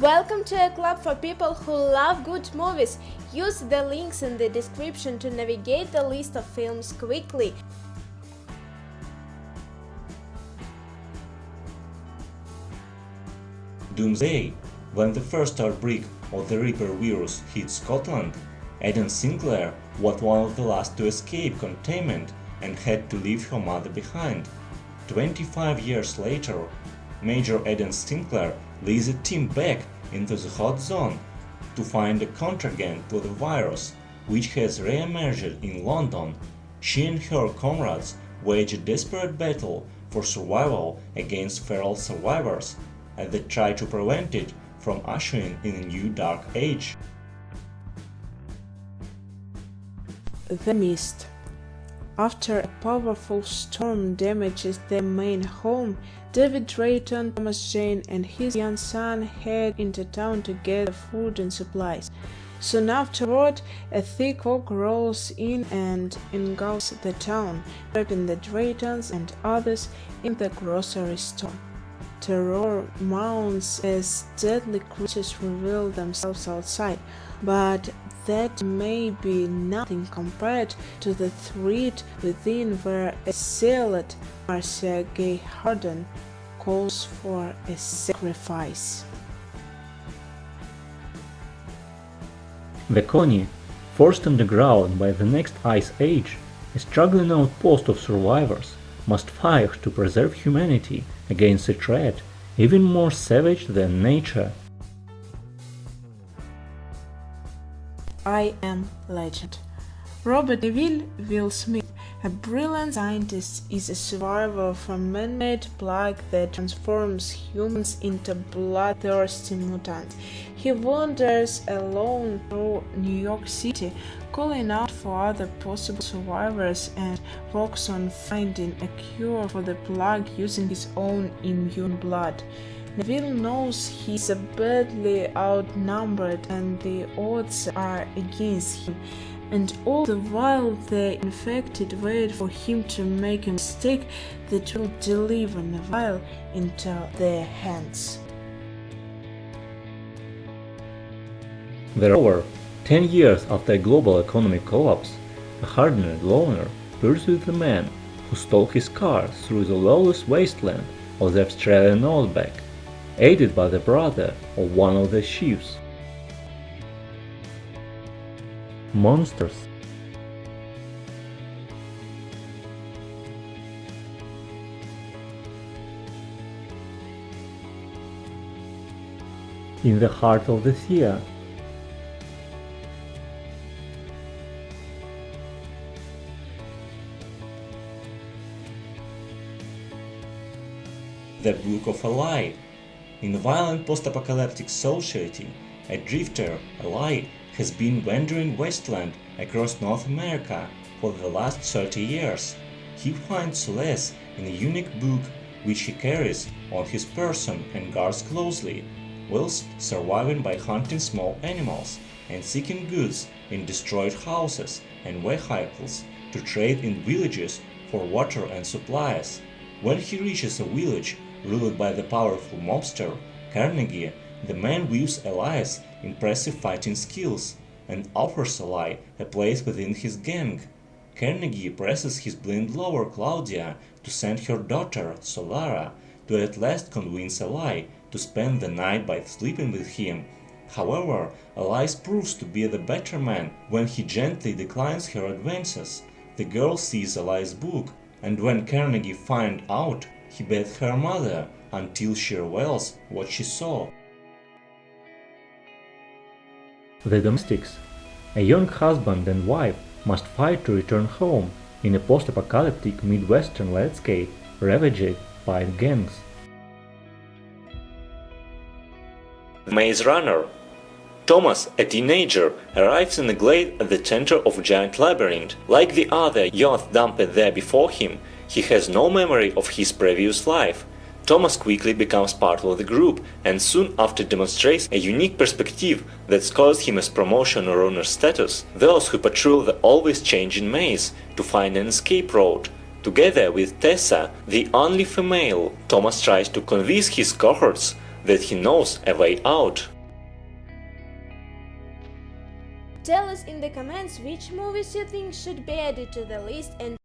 Welcome to a club for people who love good movies. Use the links in the description to navigate the list of films quickly. Doomsday. When the first outbreak of the Reaper virus hit Scotland, Aidan Sinclair was one of the last to escape containment and had to leave her mother behind. 25 years later, Major Aidan Sinclair leads a team back into the hot zone to find a contragent to the virus, which has re-emerged in London. She and her comrades wage a desperate battle for survival against feral survivors as they try to prevent it from ushering in a new dark age. The Mist. After a powerful storm damages their main home, David Drayton, Thomas Jane, and his young son head into town to gather food and supplies. Soon afterward, a thick fog rolls in and engulfs the town, trapping the Draytons and others in the grocery store. Terror mounts as deadly creatures reveal themselves outside, but that may be nothing compared to the threat within, where a zealot, Marcia Gay Harden, calls for a sacrifice. The colony, forced underground by the next ice age, a struggling outpost of survivors, must fight to preserve humanity against a threat even more savage than nature. I Am Legend. Robert Neville Will Smith, a brilliant scientist, is a survivor of a man-made plague that transforms humans into bloodthirsty mutants. He wanders alone through New York City, calling out for other possible survivors, and works on finding a cure for the plague using his own immune blood. Neville knows he's badly outnumbered and the odds are against him, and all the while the infected wait for him to make a mistake that will deliver Neville into their hands. The Rover, 10 years after a global economic collapse, a hardened loner pursues the man who stole his car through the lawless wasteland of the Australian outback, aided by the brother of one of the chiefs. Monsters. In the heart of the sea. The Book of Eli. In a violent post-apocalyptic society, a drifter, Eli, has been wandering wasteland across North America for the last 30 years. He finds solace in a unique book which he carries on his person and guards closely, whilst surviving by hunting small animals and seeking goods in destroyed houses and vehicles to trade in villages for water and supplies. When he reaches a village ruled by the powerful mobster, Carnegie, the man views Eli's impressive fighting skills and offers Eli a place within his gang. Carnegie presses his blind lover Claudia to send her daughter, Solara, to at last convince Eli to spend the night by sleeping with him. However, Eli proves to be the better man when he gently declines her advances. The girl sees Eli's book, and when Carnegie finds out, he beats her mother until she reveals what she saw. The Domestics. A young husband and wife must fight to return home in a post-apocalyptic Midwestern landscape ravaged by gangs. Maze Runner. Thomas, a teenager, arrives in a glade at the center of a giant labyrinth. Like the other youth dumped there before him, he has no memory of his previous life. Thomas quickly becomes part of the group and soon after demonstrates a unique perspective that scores him as promotion or honor status. Those who patrol the always changing maze to find an escape route. Together with Tessa, the only female, Thomas tries to convince his cohorts that he knows a way out. Tell us in the comments which movies you think should be added to the list, and